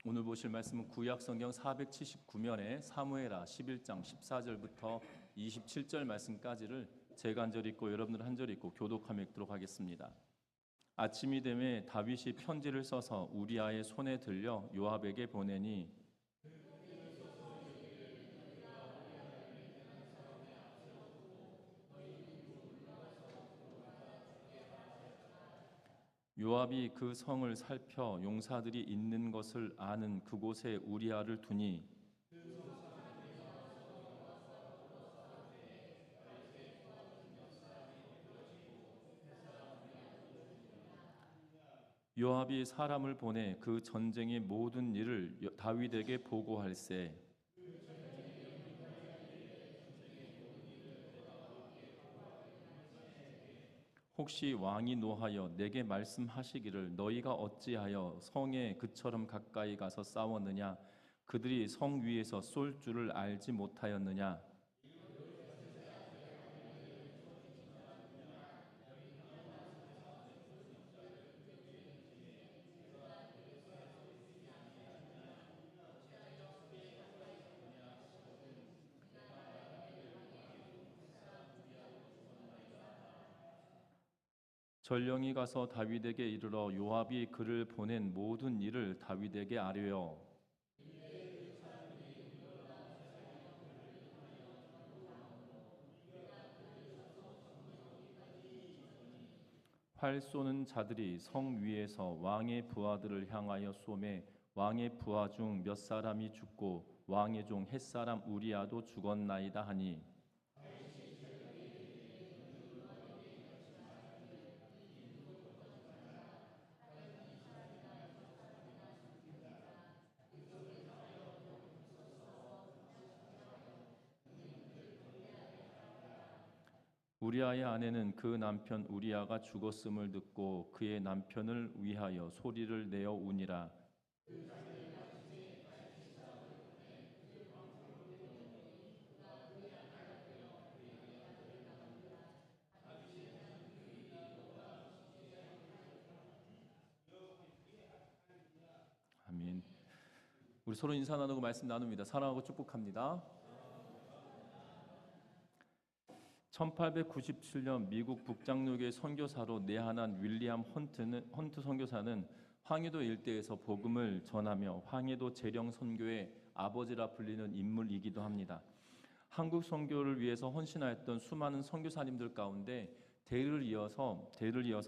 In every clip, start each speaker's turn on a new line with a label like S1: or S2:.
S1: 오늘 보실 말씀은 구약 성경 479면에 사무엘하 11장 14절부터 27절 말씀까지를 제가 한 절 읽고 여러분들 한 절 읽고 교독하며 읽도록 하겠습니다. 아침이 되매 다윗이 편지를 써서 우리아의 손에 들려 요압에게 보내니 요압이 그 성을 살펴 용사들이 있는 것을 아는 그곳에 우리아를 두니 요압이 사람을 보내 그 전쟁의 모든 일을 다윗에게 보고할세. 혹시 왕이 노하여 내게 말씀하시기를 너희가 어찌하여 성에 그처럼 가까이 가서 싸웠느냐? 그들이 성 위에서 쏠 줄을 알지 못하였느냐? 전령이 가서 다윗에게 이르러 요압이 그를 보낸 모든 일을 다윗에게 아뢰어 활 쏘는 자들이 성 위에서 왕의 부하들을 향하여 쏘매 왕의 부하 중 몇 사람이 죽고 왕의 종 햇사람 우리아도 죽었나이다 하니 우리아의 아내는 그 남편 우리아가 죽었음을 듣고 그의 남편을 위하여 소리를 내어 우니라. 아멘. 우리 서로 인사 나누고 말씀 나눕니다. 사랑하고 축복합니다. 1897년 미국 북장로교회 선교사로 내한한 윌리엄 헌트 선교사는 황해도 일대에서 복음을 전하며 황해도 재령 선교의 아버지라 불리는 인물이기도 합니다. 한국 선교를 위해서 헌신하였던 수많은 선교사님들 가운데 대를 이어서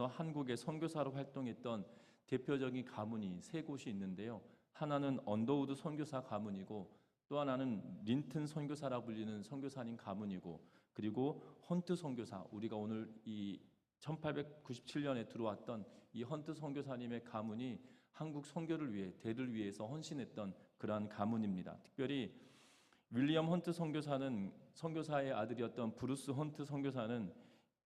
S1: 한국의 선교사로 활동했던 대표적인 가문이 세 곳이 있는데요. 하나는 언더우드 선교사 가문이고 또 하나는 린튼 선교사라 불리는 선교사님 가문이고 그리고 헌트 선교사, 우리가 오늘 이 1897년에 들어왔던 이 헌트 선교사님의 가문이 한국 선교를 위해 대를 위해서 헌신했던 그러한 가문입니다. 특별히 윌리엄 헌트 선교사의 아들이었던 브루스 헌트 선교사는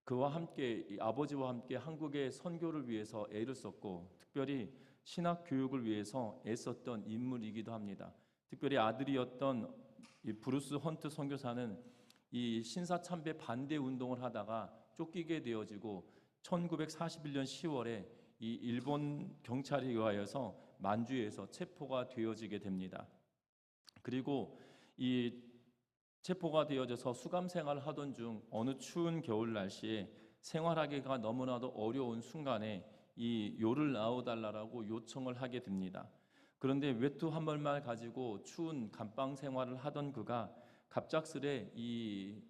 S1: 그와 함께 아버지와 함께 한국의 선교를 위해서 애를 썼고 특별히 신학 교육을 위해서 애썼던 인물이기도 합니다. 특별히 아들이었던 이 브루스 헌트 선교사는 이 신사참배 반대 운동을 하다가 쫓기게 되어지고 1941년 10월에 이 일본 경찰에 의하여서 만주에서 체포가 되어지게 됩니다. 그리고 이 체포가 되어져서 수감 생활을 하던 중 어느 추운 겨울 날씨에 생활하기가 너무나도 어려운 순간에 이 요를 나와달라고 요청을 하게 됩니다. 그런데 외투 한 벌만 가지고 추운 감방 생활을 하던 그가 갑작스레 이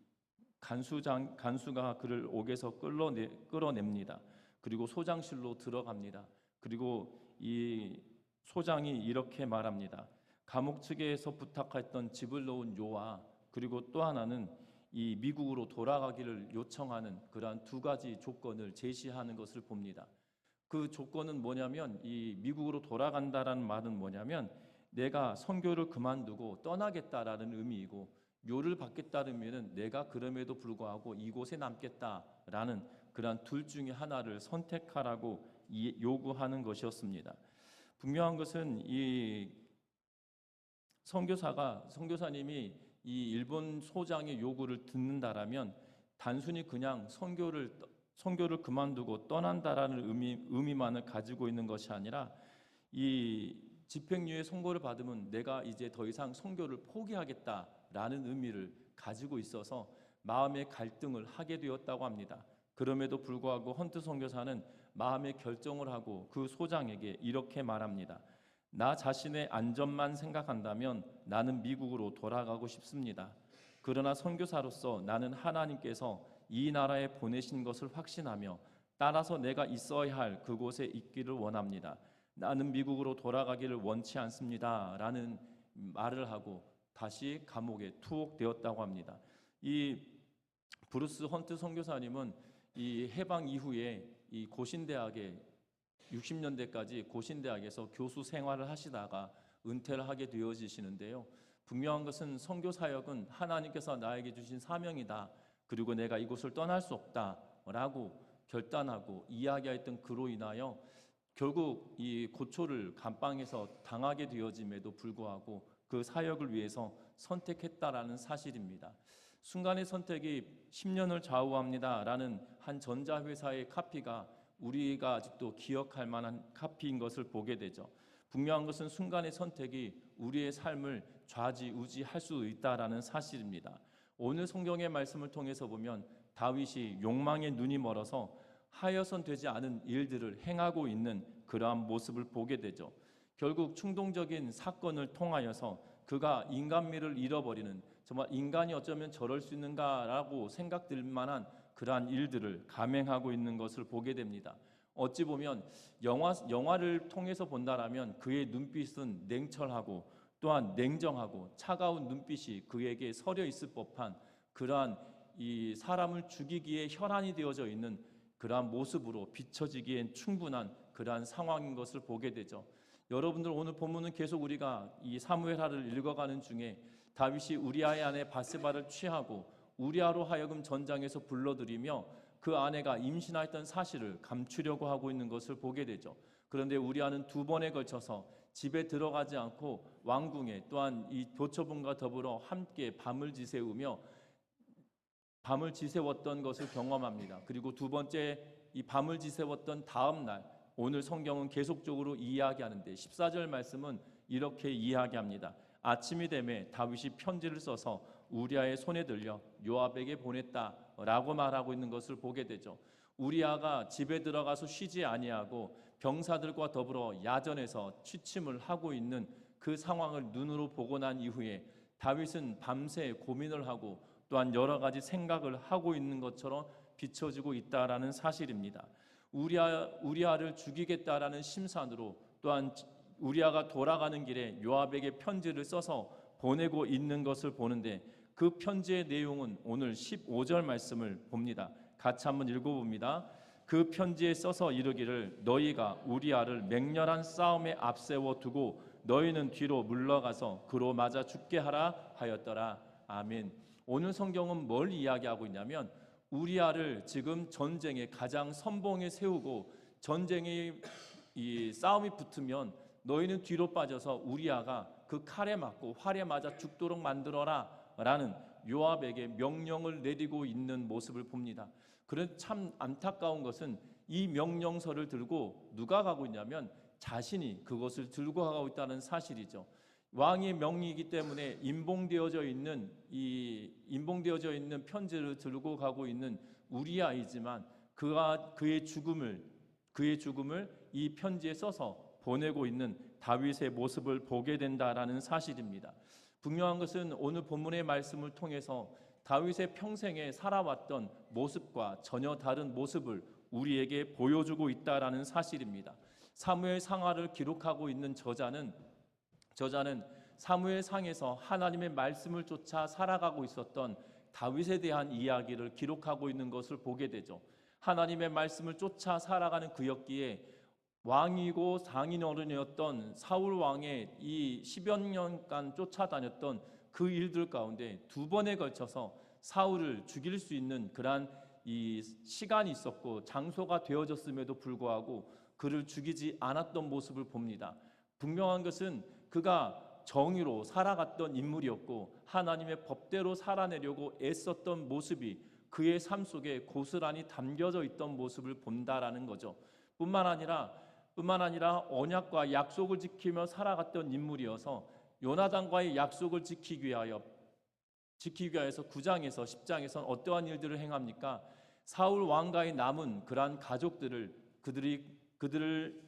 S1: 간수가 그를 옥에서 끌어냅니다. 그리고 소장실로 들어갑니다. 그리고 이 소장이 이렇게 말합니다. 감옥 측에서 부탁했던 집을 놓은 요와 그리고 또 하나는 이 미국으로 돌아가기를 요청하는 그러한 두 가지 조건을 제시하는 것을 봅니다. 그 조건은 뭐냐면 이 미국으로 돌아간다라는 말은 뭐냐면 내가 선교를 그만두고 떠나겠다라는 의미이고 요를 받겠다는 의미는 내가 그럼에도 불구하고 이곳에 남겠다라는 그러한 둘 중에 하나를 선택하라고 요구하는 것이었습니다. 분명한 것은 이 선교사님이 이 일본 소장의 요구를 듣는다라면 단순히 그냥 선교를 그만두고 떠난다라는 의미만을 가지고 있는 것이 아니라 이 집행유예 선고를 받으면 내가 이제 더 이상 선교를 포기하겠다라는 의미를 가지고 있어서 마음의 갈등을 하게 되었다고 합니다. 그럼에도 불구하고 헌트 선교사는 마음의 결정을 하고 그 소장에게 이렇게 말합니다. 나 자신의 안전만 생각한다면 나는 미국으로 돌아가고 싶습니다. 그러나 선교사로서 나는 하나님께서 이 나라에 보내신 것을 확신하며 따라서 내가 있어야 할 그곳에 있기를 원합니다. 나는 미국으로 돌아가기를 원치 않습니다. 라는 말을 하고 다시 감옥에 투옥되었다고 합니다. 이 브루스 헌트 선교사님은 이 해방 이후에 이 고신대학에 60년대까지 고신대학에서 교수 생활을 하시다가 은퇴를 하게 되어지시는데요. 분명한 것은 선교 사역은 하나님께서 나에게 주신 사명이다. 그리고 내가 이곳을 떠날 수 없다라고 결단하고 이야기했던 그로 인하여 결국 이 고초를 감방에서 당하게 되어짐에도 불구하고 그 사역을 위해서 선택했다라는 사실입니다. 순간의 선택이 10년을 좌우합니다라는 한 전자회사의 카피가 우리가 아직도 기억할 만한 카피인 것을 보게 되죠. 분명한 것은 순간의 선택이 우리의 삶을 좌지우지할 수 있다라는 사실입니다. 오늘 성경의 말씀을 통해서 보면 다윗이 욕망에 눈이 멀어서 하여선 되지 않은 일들을 행하고 있는 그러한 모습을 보게 되죠. 결국 충동적인 사건을 통하여서 그가 인간미를 잃어버리는, 정말 인간이 어쩌면 저럴 수 있는가라고 생각될 만한 그러한 일들을 감행하고 있는 것을 보게 됩니다. 어찌 보면 영화를 통해서 본다라면 그의 눈빛은 냉철하고 또한 냉정하고 차가운 눈빛이 그에게 서려 있을 법한 그러한 이 사람을 죽이기에 혈안이 되어져 있는 그러한 모습으로 비춰지기엔 충분한 그러한 상황인 것을 보게 되죠. 여러분들 오늘 본문은 계속 우리가 이 사무엘하를 읽어가는 중에 다윗이 우리아의 아내 바세바를 취하고 우리아로 하여금 전장에서 불러들이며 그 아내가 임신하였던 사실을 감추려고 하고 있는 것을 보게 되죠. 그런데 우리아는 2번에 걸쳐서 집에 들어가지 않고 왕궁에 또한 이 교처분과 더불어 함께 밤을 지새웠던 것을 경험합니다. 그리고 두 번째 이 밤을 지새웠던 다음 날 오늘 성경은 계속적으로 이야기하는데 14절 말씀은 이렇게 이야기합니다. 아침이 되매 다윗이 편지를 써서 우리아의 손에 들려 요압에게 보냈다라고 말하고 있는 것을 보게 되죠. 우리아가 집에 들어가서 쉬지 아니하고 병사들과 더불어 야전에서 취침을 하고 있는 그 상황을 눈으로 보고 난 이후에 다윗은 밤새 고민을 하고 또한 여러 가지 생각을 하고 있는 것처럼 비춰지고 있다라는 사실입니다. 우리아를 죽이겠다라는 심산으로 또한 우리아가 돌아가는 길에 요압에게 편지를 써서 보내고 있는 것을 보는데 그 편지의 내용은 오늘 15절 말씀을 봅니다. 같이 한번 읽어봅니다. 그 편지에 써서 이르기를 너희가 우리아를 맹렬한 싸움에 앞세워 두고 너희는 뒤로 물러가서 그로 맞아 죽게 하라 하였더라. 아멘. 오늘 성경은 뭘 이야기하고 있냐면 우리아를 지금 전쟁의 가장 선봉에 세우고 전쟁의 이 싸움이 붙으면 너희는 뒤로 빠져서 우리아가 그 칼에 맞고 활에 맞아 죽도록 만들어라 라는 요압에게 명령을 내리고 있는 모습을 봅니다. 그런데 참 안타까운 것은 이 명령서를 들고 누가 가고 있냐면 자신이 그것을 들고 가고 있다는 사실이죠. 왕의 명이기 때문에 인봉되어져 있는 편지를 들고 가고 있는 우리아이지만 그의 죽음을 이 편지에 써서 보내고 있는 다윗의 모습을 보게 된다라는 사실입니다. 분명한 것은 오늘 본문의 말씀을 통해서 다윗의 평생에 살아왔던 모습과 전혀 다른 모습을 우리에게 보여주고 있다라는 사실입니다. 사무엘 상하를 기록하고 있는 저자는 사무엘 상에서 하나님의 말씀을 쫓아 살아가고 있었던 다윗에 대한 이야기를 기록하고 있는 것을 보게 되죠. 하나님의 말씀을 쫓아 살아가는 그였기에 왕이고 상인 어른이었던 사울 왕의 이 10여 년간 쫓아다녔던 그 일들 가운데 2번에 걸쳐서 사울을 죽일 수 있는 그러한 이 시간이 있었고 장소가 되어졌음에도 불구하고 그를 죽이지 않았던 모습을 봅니다. 분명한 것은 그가 정의로 살아갔던 인물이었고 하나님의 법대로 살아내려고 애썼던 모습이 그의 삶 속에 고스란히 담겨져 있던 모습을 본다라는 거죠. 뿐만 아니라 뿐만 아니라 언약과 약속을 지키며 살아갔던 인물이어서 요나단과의 약속을 지키기 위하여서 9장에서 10장에서는 어떠한 일들을 행합니까? 사울 왕가의 남은 그러한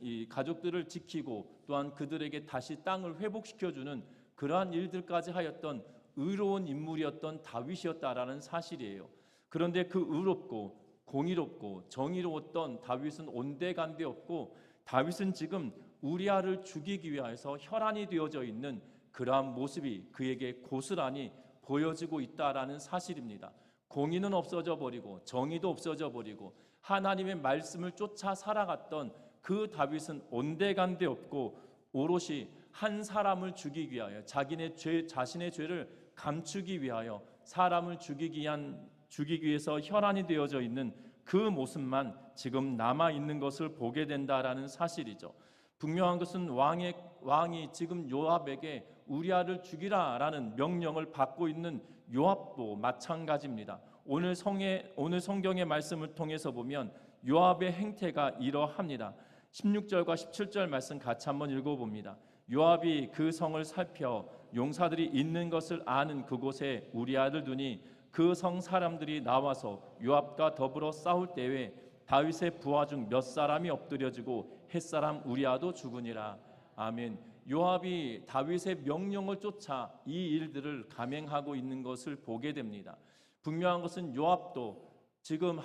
S1: 이 가족들을 지키고 또한 그들에게 다시 땅을 회복시켜주는 그러한 일들까지 하였던 의로운 인물이었던 다윗이었다라는 사실이에요. 그런데 그 의롭고 공의롭고 정의로웠던 다윗은 온데간데 없고, 다윗은 지금 우리아를 죽이기 위해서 혈안이 되어져 있는 그러한 모습이 그에게 고스란히 보여지고 있다라는 사실입니다. 공의는 없어져 버리고 정의도 없어져 버리고 하나님의 말씀을 쫓아 살아갔던 그 다윗은 온데간데 없고 오롯이 한 사람을 죽이기 위하여 자신의 죄를 감추기 위하여 사람을 죽이기 위해서 혈안이 되어져 있는 그 모습만 지금 남아 있는 것을 보게 된다라는 사실이죠. 분명한 것은 왕이 지금 요압에게 우리아를 죽이라라는 명령을 받고 있는 요압도 마찬가지입니다. 오늘 성경의 말씀을 통해서 보면 요압의 행태가 이러합니다. 16절과 17절 말씀 같이 한번 읽어봅니다. 요압이 그 성을 살펴 용사들이 있는 것을 아는 그곳에 우리아를 두니 그 성 사람들이 나와서 요압과 더불어 싸울 때에 다윗의 부하 중 몇 사람이 엎드려지고 햇사람 우리아도 죽으니라. 아멘. 요압이 다윗의 명령을 쫓아 이 일들을 감행하고 있는 것을 보게 됩니다. 분명한 것은 요압도 지금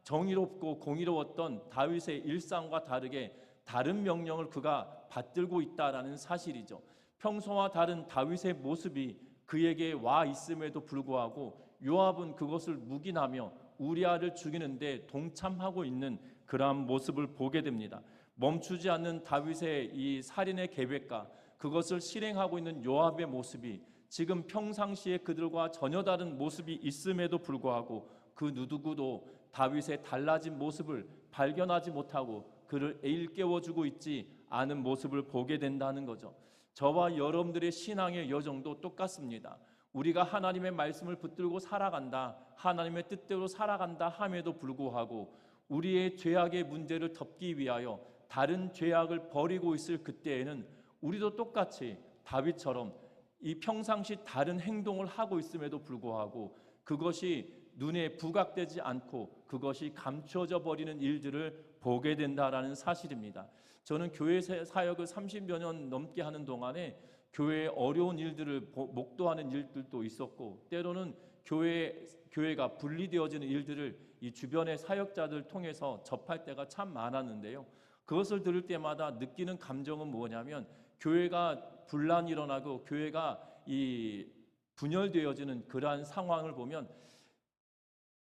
S1: 정의롭고 공의로웠던 다윗의 일상과 다르게 다른 명령을 그가 받들고 있다라는 사실이죠. 평소와 다른 다윗의 모습이 그에게 와 있음에도 불구하고 요압은 그것을 묵인하며 우리아를 죽이는데 동참하고 있는 그러한 모습을 보게 됩니다. 멈추지 않는 다윗의 이 살인의 계획과 그것을 실행하고 있는 요압의 모습이 지금 평상시에 그들과 전혀 다른 모습이 있음에도 불구하고 그 누구도 다윗의 달라진 모습을 발견하지 못하고 그를 일깨워주고 있지 않은 모습을 보게 된다는 거죠. 저와 여러분들의 신앙의 여정도 똑같습니다. 우리가 하나님의 말씀을 붙들고 살아간다, 하나님의 뜻대로 살아간다 함에도 불구하고 우리의 죄악의 문제를 덮기 위하여 다른 죄악을 버리고 있을 그때에는 우리도 똑같이 다윗처럼 이 평상시 다른 행동을 하고 있음에도 불구하고 그것이 눈에 부각되지 않고 그것이 감춰져 버리는 일들을 보게 된다라는 사실입니다. 저는 교회 사역을 30여 년 넘게 하는 동안에 교회의 어려운 일들을 목도하는 일들도 있었고, 때로는 교회가 분리되어지는 일들을 이 주변의 사역자들 통해서 접할 때가 참 많았는데요. 그것을 들을 때마다 느끼는 감정은 뭐냐면, 교회가 분란이 일어나고 교회가 이 분열되어지는 그러한 상황을 보면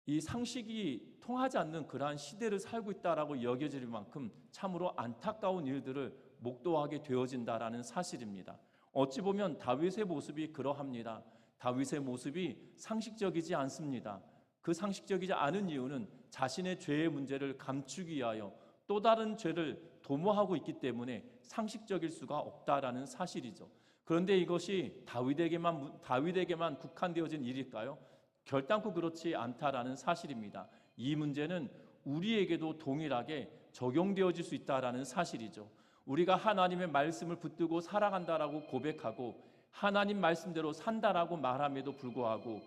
S1: 이 상식이 통하지 않는 그러한 시대를 살고 있다라고 여겨질 만큼 참으로 안타까운 일들을 목도하게 되어진다라는 사실입니다. 어찌 보면 다윗의 모습이 그러합니다. 다윗의 모습이 상식적이지 않습니다. 그 상식적이지 않은 이유는 자신의 죄의 문제를 감추기 위하여 또 다른 죄를 도모하고 있기 때문에 상식적일 수가 없다라는 사실이죠. 그런데 이것이 다윗에게만 국한되어진 일일까요? 결단코 그렇지 않다라는 사실입니다. 이 문제는 우리에게도 동일하게 적용되어질 수 있다라는 사실이죠. 우리가 하나님의 말씀을 붙들고 살아간다라고 고백하고 하나님 말씀대로 산다라고 말함에도 불구하고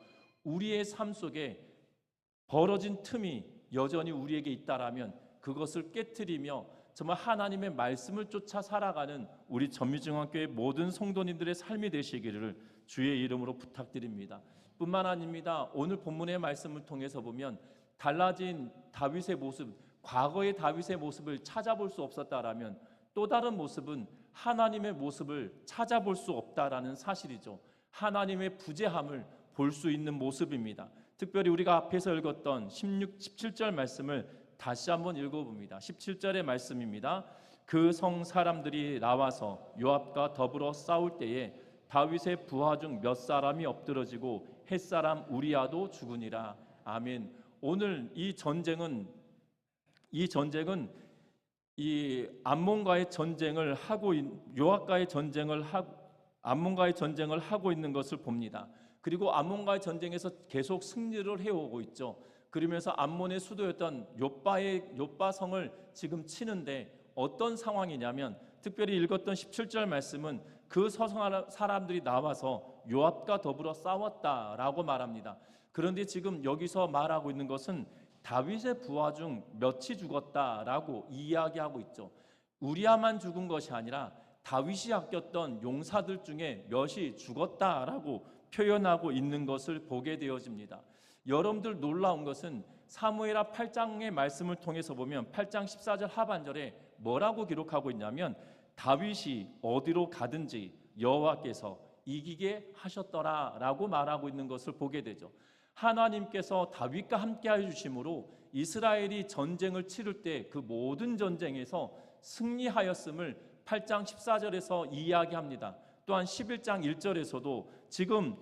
S1: 우리의 삶 속에 벌어진 틈이 여전히 우리에게 있다라면 그것을 깨트리며 정말 하나님의 말씀을 쫓아 살아가는 우리 전미중앙교회 모든 성도님들의 삶이 되시기를 주의 이름으로 부탁드립니다. 뿐만 아닙니다. 오늘 본문의 말씀을 통해서 보면 달라진 다윗의 모습, 과거의 다윗의 모습을 찾아볼 수 없었다라면 또 다른 모습은 하나님의 모습을 찾아볼 수 없다라는 사실이죠. 하나님의 부재함을 볼 수 있는 모습입니다. 특별히 우리가 앞에서 읽었던 16, 17절 말씀을 다시 한번 읽어봅니다. 17절의 말씀입니다. 그 성 사람들이 나와서 요압과 더불어 싸울 때에 다윗의 부하 중 몇 사람이 엎드러지고 햇사람 우리아도 죽으니라. 아멘. 오늘 이 전쟁은 이 암몬과의 전쟁을 하고 요압과의 암몬과의 전쟁을 하고 있는 것을 봅니다. 그리고 암몬과의 전쟁에서 계속 승리를 해오고 있죠. 그러면서 암몬의 수도였던 욥바성을 지금 치는데 어떤 상황이냐면 특별히 읽었던 17절 말씀은 그 서성 사람들이 나와서 요압과 더불어 싸웠다라고 말합니다. 그런데 지금 여기서 말하고 있는 것은 다윗의 부하 중 몇이 죽었다라고 이야기하고 있죠. 우리야만 죽은 것이 아니라 다윗이 아꼈던 용사들 중에 몇이 죽었다라고 표현하고 있는 것을 보게 되어집니다. 여러분들 놀라운 것은 사무엘하 8장의 말씀을 통해서 보면 8장 14절 하반절에 뭐라고 기록하고 있냐면 다윗이 어디로 가든지 여호와께서 이기게 하셨더라라고 말하고 있는 것을 보게 되죠. 하나님께서 다윗과 함께하여 주심으로 이스라엘이 전쟁을 치를 때 그 모든 전쟁에서 승리하였음을 8장 14절에서 이야기합니다. 또한 11장 1절에서도 지금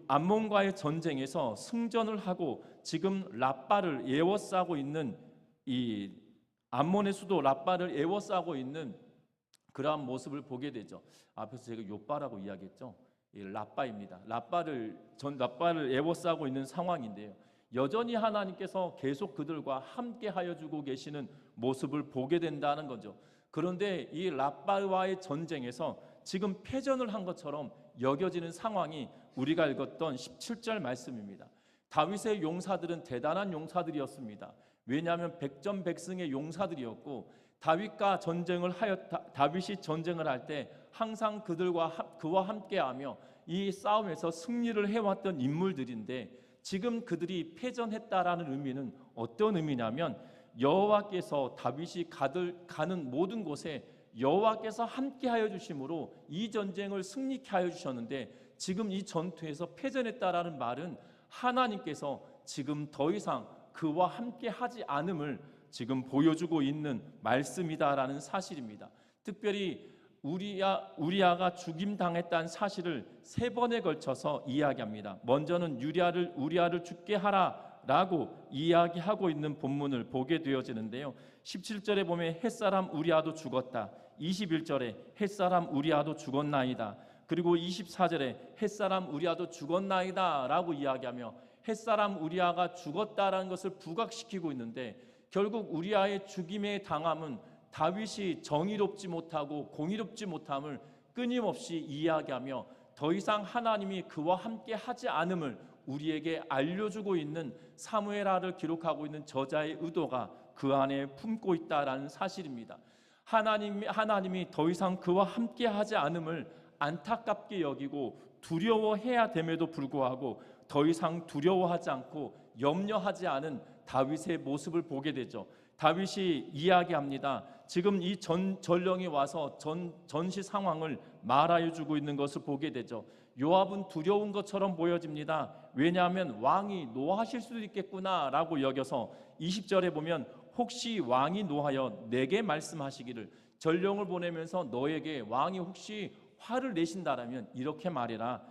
S1: 암몬과의 전쟁에서 승전을 하고 지금 랍바를 에워싸고 있는 이 암몬의 수도 랍바를 에워싸고 있는 그러한 모습을 보게 되죠. 앞에서 제가 요바라고 이야기했죠. 랍바입니다. 랍바를 에워싸고 있는 상황인데요. 여전히 하나님께서 계속 그들과 함께하여 주고 계시는 모습을 보게 된다는 거죠. 그런데 이 랍바와의 전쟁에서 지금 패전을 한 것처럼 여겨지는 상황이 우리가 읽었던 17절 말씀입니다. 다윗의 용사들은 대단한 용사들이었습니다. 왜냐하면 백전백승의 용사들이었고 다윗과 전쟁을 다윗이 전쟁을 할 때 항상 그와 함께하며 이 싸움에서 승리를 해왔던 인물들인데 지금 그들이 패전했다라는 의미는 어떤 의미냐면 여호와께서 다윗이 가는 모든 곳에 여호와께서 함께하여 주심으로 이 전쟁을 승리케 하여 주셨는데 지금 이 전투에서 패전했다라는 말은 하나님께서 지금 더 이상 그와 함께하지 않음을 지금 보여주고 있는 말씀이다라는 사실입니다. 특별히 우리아가 죽임당했다는 사실을 3번에 걸쳐서 이야기합니다. 먼저는 우리아를 죽게 하라라고 이야기하고 있는 본문을 보게 되어지는데요. 17절에 보면 햇사람 우리아도 죽었다. 21절에 햇사람 우리아도 죽었나이다. 그리고 24절에 햇사람 우리아도 죽었나이다 라고 이야기하며 햇사람 우리아가 죽었다라는 것을 부각시키고 있는데 결국 우리아의 죽임의 당함은 다윗이 정의롭지 못하고 공의롭지 못함을 끊임없이 이야기하며 더 이상 하나님이 그와 함께 하지 않음을 우리에게 알려주고 있는 사무엘하를 기록하고 있는 저자의 의도가 그 안에 품고 있다라는 사실입니다. 하나님이 더 이상 그와 함께 하지 않음을 안타깝게 여기고 두려워해야 됨에도 불구하고 더 이상 두려워하지 않고 염려하지 않은 다윗의 모습을 보게 되죠. 다윗이 이야기합니다. 지금 이 전령이 와서 전시 상황을 말하여 주고 있는 것을 보게 되죠. 요압은 두려운 것처럼 보여집니다. 왜냐하면 왕이 노하실 수도 있겠구나라고 여겨서 20절에 보면 혹시 왕이 노하여 내게 말씀하시기를 전령을 보내면서 너에게 왕이 혹시 화를 내신다라면 이렇게 말해라.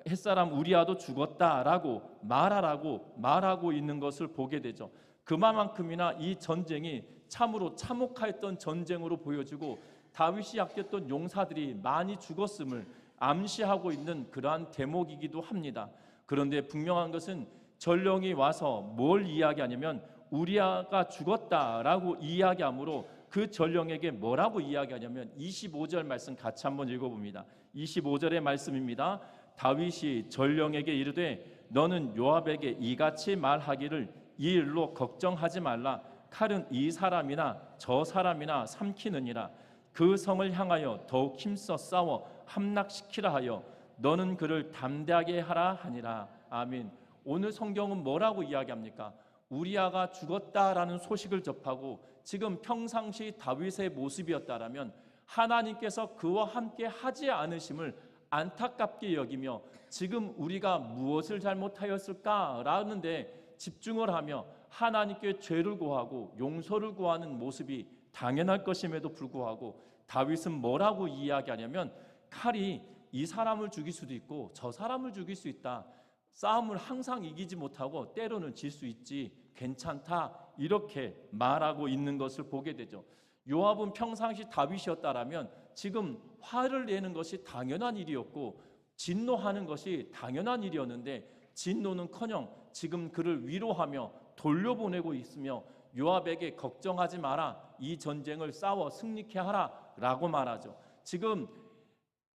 S1: 햇사람 우리아도 죽었다라고 말하고 있는 것을 보게 되죠. 그만큼이나 이 전쟁이 참으로 참혹하였던 전쟁으로 보여지고 다윗이 아꼈던 용사들이 많이 죽었음을 암시하고 있는 그러한 대목이기도 합니다. 그런데 분명한 것은 전령이 와서 뭘 이야기하냐면 우리아가 죽었다라고 이야기하므로 그 전령에게 뭐라고 이야기하냐면 25절 말씀 같이 한번 읽어봅니다. 25절의 말씀입니다. 다윗이 전령에게 이르되 너는 요압에게 이같이 말하기를 이 일로 걱정하지 말라. 칼은 이 사람이나 저 사람이나 삼키느니라. 그 성을 향하여 더욱 힘써 싸워 함락시키라 하여 너는 그를 담대하게 하라 하니라. 아멘. 오늘 성경은 뭐라고 이야기합니까? 우리아가 죽었다라는 소식을 접하고 지금 평상시 다윗의 모습이었다라면 하나님께서 그와 함께 하지 않으심을 안타깝게 여기며 지금 우리가 무엇을 잘못하였을까라는 데 집중을 하며 하나님께 죄를 구하고 용서를 구하는 모습이 당연할 것임에도 불구하고 다윗은 뭐라고 이야기하냐면 칼이 이 사람을 죽일 수도 있고 저 사람을 죽일 수 있다. 싸움을 항상 이기지 못하고 때로는 질 수 있지. 괜찮다. 이렇게 말하고 있는 것을 보게 되죠. 요압은 평상시 다윗이었다라면 지금 화를 내는 것이 당연한 일이었고 진노하는 것이 당연한 일이었는데 진노는커녕 지금 그를 위로하며 돌려보내고 있으며 요압에게 걱정하지 마라. 이 전쟁을 싸워 승리케 하라라고 말하죠. 지금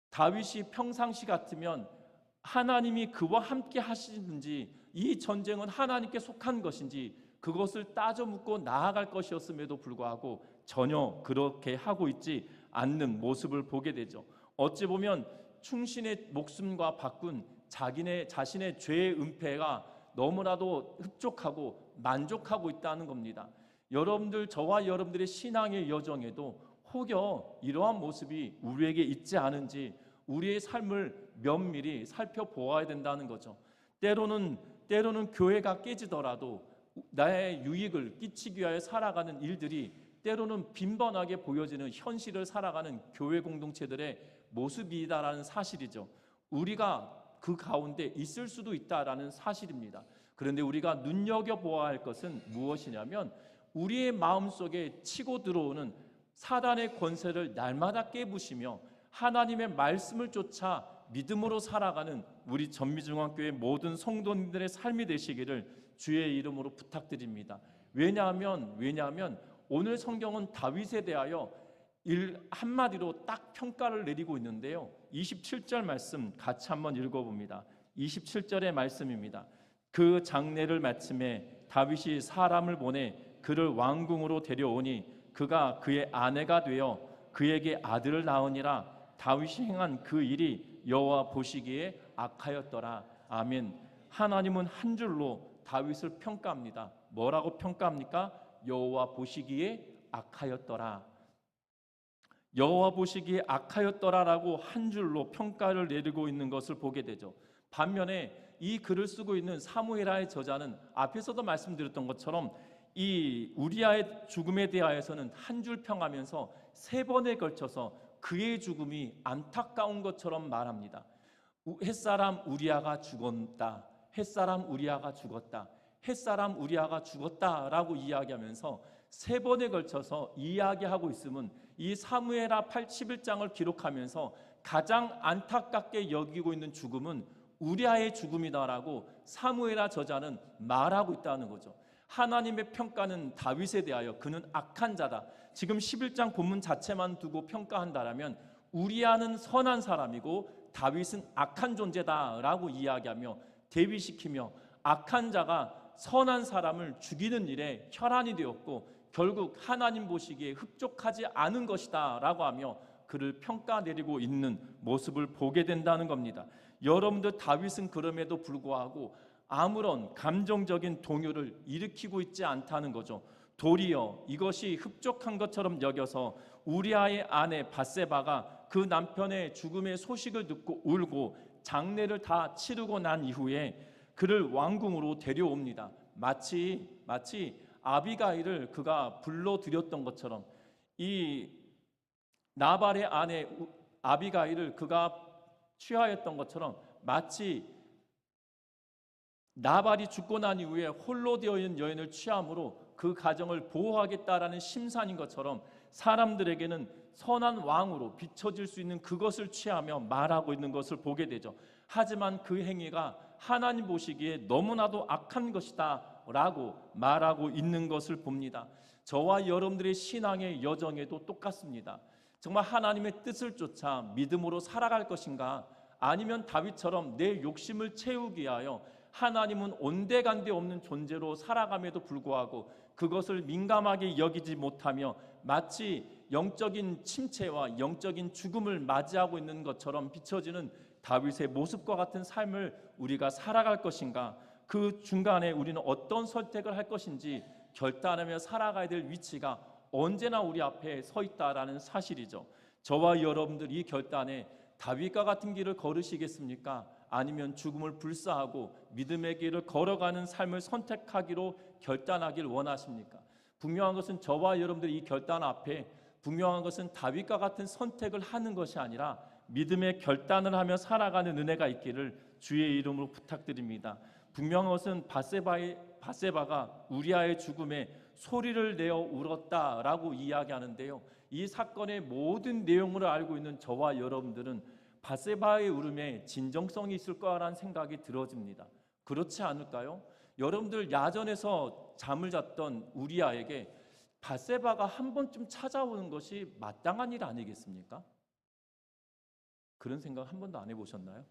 S1: 다윗이 평상시 같으면 하나님이 그와 함께 하시는지, 이 전쟁은 하나님께 속한 것인지 그것을 따져 묻고 나아갈 것이었음에도 불구하고 전혀 그렇게 하고 있지 않는 모습을 보게 되죠. 어찌 보면 충신의 목숨과 바꾼 자신의 죄의 은폐가 너무나도 흡족하고 만족하고 있다는 겁니다. 여러분들, 저와 여러분들의 신앙의 여정에도 혹여 이러한 모습이 우리에게 있지 않은지 우리의 삶을 면밀히 살펴보아야 된다는 거죠. 때로는 교회가 깨지더라도 나의 유익을 끼치기 위하여 살아가는 일들이 때로는 빈번하게 보여지는 현실을 살아가는 교회 공동체들의 모습이다라는 사실이죠. 우리가 그 가운데 있을 수도 있다라는 사실입니다. 그런데 우리가 눈여겨보아야 할 것은 무엇이냐면 우리의 마음속에 치고 들어오는 사단의 권세를 날마다 깨부시며 하나님의 말씀을 쫓아 믿음으로 살아가는 우리 전미중앙교회 모든 성도님들의 삶이 되시기를 주의 이름으로 부탁드립니다. 왜냐하면 오늘 성경은 다윗에 대하여 한마디로 딱 평가를 내리고 있는데요. 27절 말씀 같이 한번 읽어봅니다. 27절의 말씀입니다. 그 장례를 마침에 다윗이 사람을 보내 그를 왕궁으로 데려오니 그가 그의 아내가 되어 그에게 아들을 낳으니라. 다윗이 행한 그 일이 여호와 보시기에 악하였더라. 아멘. 하나님은 한 줄로 다윗을 평가합니다. 뭐라고 평가합니까? 여호와 보시기에 악하였더라. 여호와 보시기에 악하였더라라고 한 줄로 평가를 내리고 있는 것을 보게 되죠. 반면에 이 글을 쓰고 있는 사무엘하의 저자는 앞에서도 말씀드렸던 것처럼 이 우리아의 죽음에 대하여서는 한 줄 평하면서 세 번에 걸쳐서 그의 죽음이 안타까운 것처럼 말합니다. 햇사람 우리아가 죽었다. 햇사람 우리아가 죽었다. 햇사람 우리아가 죽었다라고 이야기하면서 세 번에 걸쳐서 이야기하고 있으면 이 사무엘하 11장을 기록하면서 가장 안타깝게 여기고 있는 죽음은 우리아의 죽음이다라고 사무엘하 저자는 말하고 있다는 거죠. 하나님의 평가는 다윗에 대하여 그는 악한 자다. 지금 11장 본문 자체만 두고 평가한다라면 우리아는 선한 사람이고 다윗은 악한 존재다라고 이야기하며 대비시키며 악한 자가 선한 사람을 죽이는 일에 혈안이 되었고 결국 하나님 보시기에 흡족하지 않은 것이다 라고 하며 그를 평가 내리고 있는 모습을 보게 된다는 겁니다. 여러분들, 다윗은 그럼에도 불구하고 아무런 감정적인 동요를 일으키고 있지 않다는 거죠. 도리어 이것이 흡족한 것처럼 여겨서 우리아의 아내 밧세바가 그 남편의 죽음의 소식을 듣고 울고 장례를 다 치르고 난 이후에 그를 왕궁으로 데려옵니다. 마치 아비가일을 그가 불러들였던 것처럼 이 나발의 아내 아비가일을 그가 취하였던 것처럼 마치 나발이 죽고 난 이후에 홀로 되어 있는 여인을 취함으로 그 가정을 보호하겠다라는 심산인 것처럼 사람들에게는 선한 왕으로 비춰질 수 있는 그것을 취하며 말하고 있는 것을 보게 되죠. 하지만 그 행위가 하나님 보시기에 너무나도 악한 것이다 라고 말하고 있는 것을 봅니다. 저와 여러분들의 신앙의 여정에도 똑같습니다. 정말 하나님의 뜻을 쫓아 믿음으로 살아갈 것인가, 아니면 다윗처럼 내 욕심을 채우기 위하여 하나님은 온데간데 없는 존재로 살아감에도 불구하고 그것을 민감하게 여기지 못하며 마치 영적인 침체와 영적인 죽음을 맞이하고 있는 것처럼 비춰지는 다윗의 모습과 같은 삶을 우리가 살아갈 것인가, 그 중간에 우리는 어떤 선택을 할 것인지 결단하며 살아가야 될 위치가 언제나 우리 앞에 서 있다라는 사실이죠. 저와 여러분들 이 결단에 다윗과 같은 길을 걸으시겠습니까? 아니면 죽음을 불사하고 믿음의 길을 걸어가는 삶을 선택하기로 결단하길 원하십니까? 분명한 것은 저와 여러분들이 이 결단 앞에 분명한 것은 다윗과 같은 선택을 하는 것이 아니라 믿음의 결단을 하며 살아가는 은혜가 있기를 주의 이름으로 부탁드립니다. 분명한 것은 밧세바가 우리아의 죽음에 소리를 내어 울었다라고 이야기하는데요. 이 사건의 모든 내용을 알고 있는 저와 여러분들은 밧세바의 울음에 진정성이 있을 거라는 생각이 들어집니다. 그렇지 않을까요? 여러분들, 야전에서 잠을 잤던 우리아에게 밧세바가 한 번쯤 찾아오는 것이 마땅한 일 아니겠습니까? 그런 생각 한 번도 안 해보셨나요?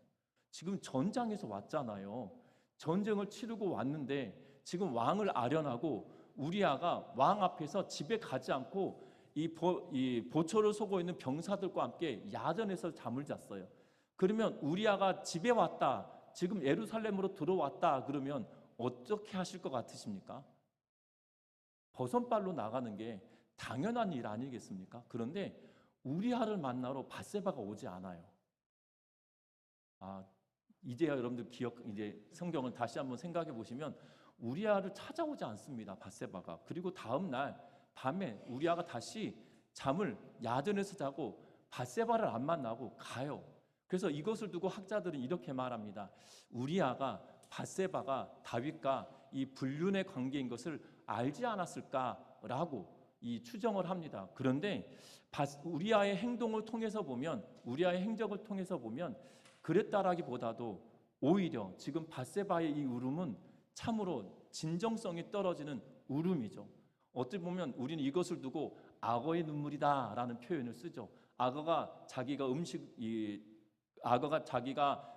S1: 지금 전장에서 왔잖아요. 전쟁을 치르고 왔는데 지금 왕을 아련하고 우리아가 왕 앞에서 집에 가지 않고 이 보초를 서고 있는 병사들과 함께 야전에서 잠을 잤어요. 그러면 우리아가 집에 왔다, 지금 예루살렘으로 들어왔다 그러면 어떻게 하실 것 같으십니까? 버선발로 나가는 게 당연한 일 아니겠습니까? 그런데 우리아를 만나러 밧세바가 오지 않아요. 이제야 여러분들 이제 성경을 다시 한번 생각해 보시면 우리아를 찾아오지 않습니다. 밧세바가. 그리고 다음 날 밤에 우리아가 다시 잠을 야전에서 자고 밧세바를 안 만나고 가요. 그래서 이것을 두고 학자들은 이렇게 말합니다. 우리아가 밧세바가 다윗과 이 불륜의 관계인 것을 알지 않았을까라고 이 추정을 합니다. 그런데 우리아의 행동을 통해서 보면, 우리아의 행적을 통해서 보면 그랬다라기보다도 오히려 지금 밧세바의 이 울음은 참으로 진정성이 떨어지는 울음이죠. 어떻게 보면 우리는 이것을 두고 악어의 눈물이다라는 표현을 쓰죠. 악어가 자기가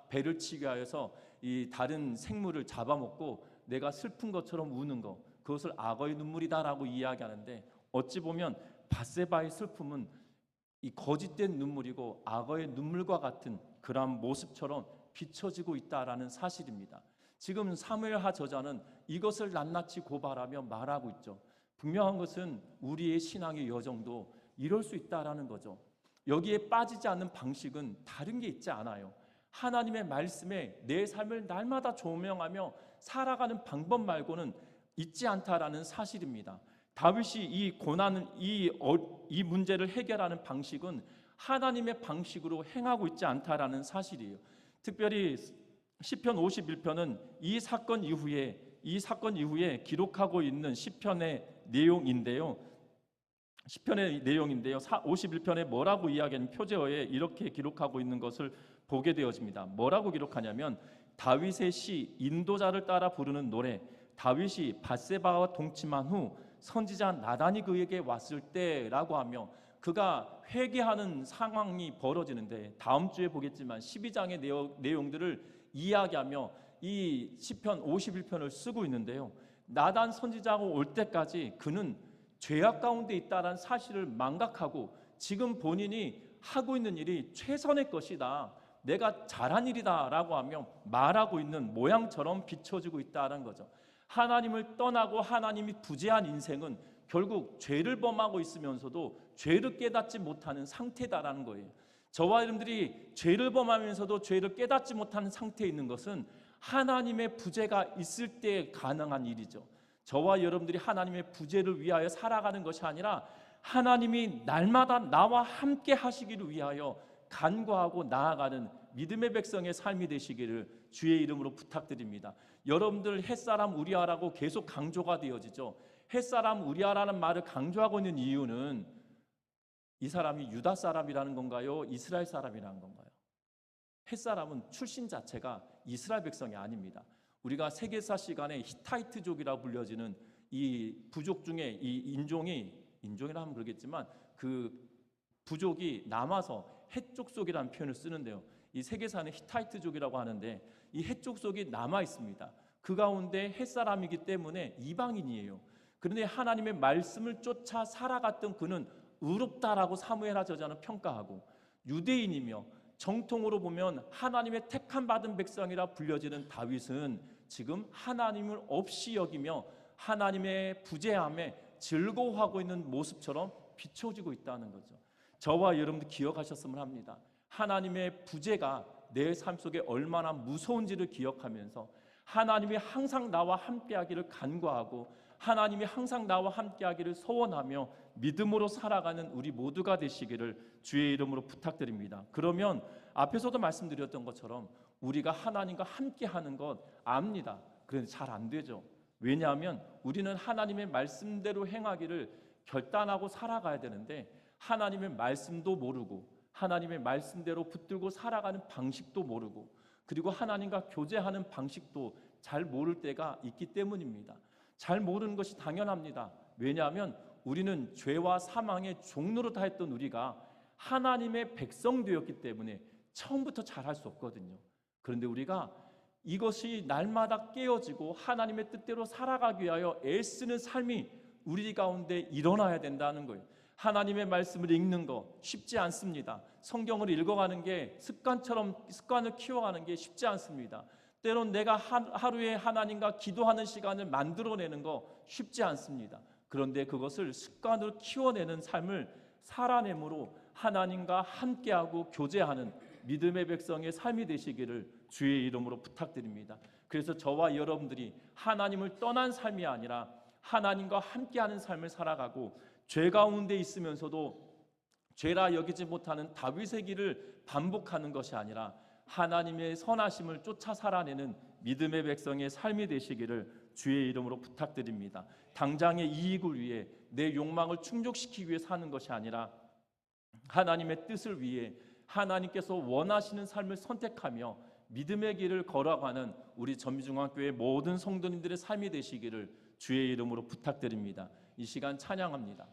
S1: 배를 치기 위해서 이 다른 생물을 잡아먹고 내가 슬픈 것처럼 우는 것, 그것을 악어의 눈물이다라고 이야기하는데, 어찌 보면 밧세바의 슬픔은 이 거짓된 눈물이고 악어의 눈물과 같은 그런 모습처럼 비춰지고 있다라는 사실입니다. 지금 사무엘하 저자는 이것을 낱낱이 고발하며 말하고 있죠. 분명한 것은 우리의 신앙의 여정도 이럴 수 있다라는 거죠. 여기에 빠지지 않는 방식은 다른 게 있지 않아요. 하나님의 말씀에 내 삶을 날마다 조명하며 살아가는 방법 말고는 있지 않다라는 사실입니다. 다윗이 이 고난을 이 문제를 해결하는 방식은 하나님의 방식으로 행하고 있지 않다라는 사실이에요. 특별히 시편 51편은 이 사건 이후에 기록하고 있는 시편의 내용인데요. 51편에 뭐라고 이야기하는 표제어에 이렇게 기록하고 있는 것을 보게 되어집니다. 뭐라고 기록하냐면 다윗의 시 인도자를 따라 부르는 노래, 다윗이 밧세바와 동침한 후 선지자 나단이 그에게 왔을 때라고 하며 그가 회개하는 상황이 벌어지는데, 다음 주에 보겠지만 12장의 내용들을 이야기하며 이 시편 51편을 쓰고 있는데요. 나단 선지자가 올 때까지 그는 죄악 가운데 있다는 사실을 망각하고 지금 본인이 하고 있는 일이 최선의 것이다, 내가 잘한 일이다라고 하며 말하고 있는 모양처럼 비춰지고 있다는 거죠. 하나님을 떠나고 하나님이 부재한 인생은 결국 죄를 범하고 있으면서도 죄를 깨닫지 못하는 상태다라는 거예요. 저와 여러분들이 죄를 범하면서도 죄를 깨닫지 못하는 상태에 있는 것은 하나님의 부재가 있을 때 가능한 일이죠. 저와 여러분들이 하나님의 부재를 위하여 살아가는 것이 아니라 하나님이 날마다 나와 함께 하시기를 위하여 간구하고 나아가는 믿음의 백성의 삶이 되시기를 주의 이름으로 부탁드립니다. 여러분들 햇사람 우리아라고 계속 강조가 되어지죠. 햇사람 우리아라는 말을 강조하고 있는 이유는 이 사람이 유다 사람이라는 건가요? 이스라엘 사람이라는 건가요? 햇사람은 출신 자체가 이스라엘 백성이 아닙니다. 우리가 세계사 시간에 히타이트족이라고 불려지는 이 부족 중에 이 인종이라 하면 그러겠지만 그 부족이 남아서 헷족속이라는 표현을 쓰는데요. 이 세계사는 히타이트족이라고 하는데 이 헷족속이 남아 있습니다. 그 가운데 햇사람이기 때문에 이방인이에요. 그런데 하나님의 말씀을 쫓아 살아갔던 그는 의롭다라고 사무엘하 저자는 평가하고, 유대인이며 정통으로 보면 하나님의 택함 받은 백성이라 불려지는 다윗은 지금 하나님을 없이 여기며 하나님의 부재함에 즐거워하고 있는 모습처럼 비춰지고 있다는 거죠. 저와 여러분도 기억하셨으면 합니다. 하나님의 부재가 내 삶 속에 얼마나 무서운지를 기억하면서 하나님이 항상 나와 함께하기를 간구하고 하나님이 항상 나와 함께하기를 소원하며 믿음으로 살아가는 우리 모두가 되시기를 주의 이름으로 부탁드립니다. 그러면 앞에서도 말씀드렸던 것처럼 우리가 하나님과 함께하는 것 압니다. 그런데 잘 안 되죠. 왜냐하면 우리는 하나님의 말씀대로 행하기를 결단하고 살아가야 되는데 하나님의 말씀도 모르고 하나님의 말씀대로 붙들고 살아가는 방식도 모르고 그리고 하나님과 교제하는 방식도 잘 모를 때가 있기 때문입니다. 잘 모르는 것이 당연합니다. 왜냐하면 우리는 죄와 사망의 종로로 다했던 우리가 하나님의 백성 되었기 때문에 처음부터 잘할 수 없거든요. 그런데 우리가 이것이 날마다 깨어지고 하나님의 뜻대로 살아가기 위하여 애쓰는 삶이 우리 가운데 일어나야 된다는 거예요. 하나님의 말씀을 읽는 거 쉽지 않습니다. 성경을 읽어가는 게 습관을 키워가는 게 쉽지 않습니다. 때론 내가 하루에 하나님과 기도하는 시간을 만들어내는 거 쉽지 않습니다. 그런데 그것을 습관으로 키워내는 삶을 살아내므로 하나님과 함께하고 교제하는 믿음의 백성의 삶이 되시기를 주의 이름으로 부탁드립니다. 그래서 저와 여러분들이 하나님을 떠난 삶이 아니라 하나님과 함께하는 삶을 살아가고 죄 가운데 있으면서도 죄라 여기지 못하는 다윗의 길을 반복하는 것이 아니라 하나님의 선하심을 쫓아 살아내는 믿음의 백성의 삶이 되시기를 주의 이름으로 부탁드립니다. 당장의 이익을 위해 내 욕망을 충족시키기 위해 사는 것이 아니라 하나님의 뜻을 위해 하나님께서 원하시는 삶을 선택하며 믿음의 길을 걸어가는 우리 전미중앙교회 모든 성도님들의 삶이 되시기를 주의 이름으로 부탁드립니다. 이 시간 찬양합니다.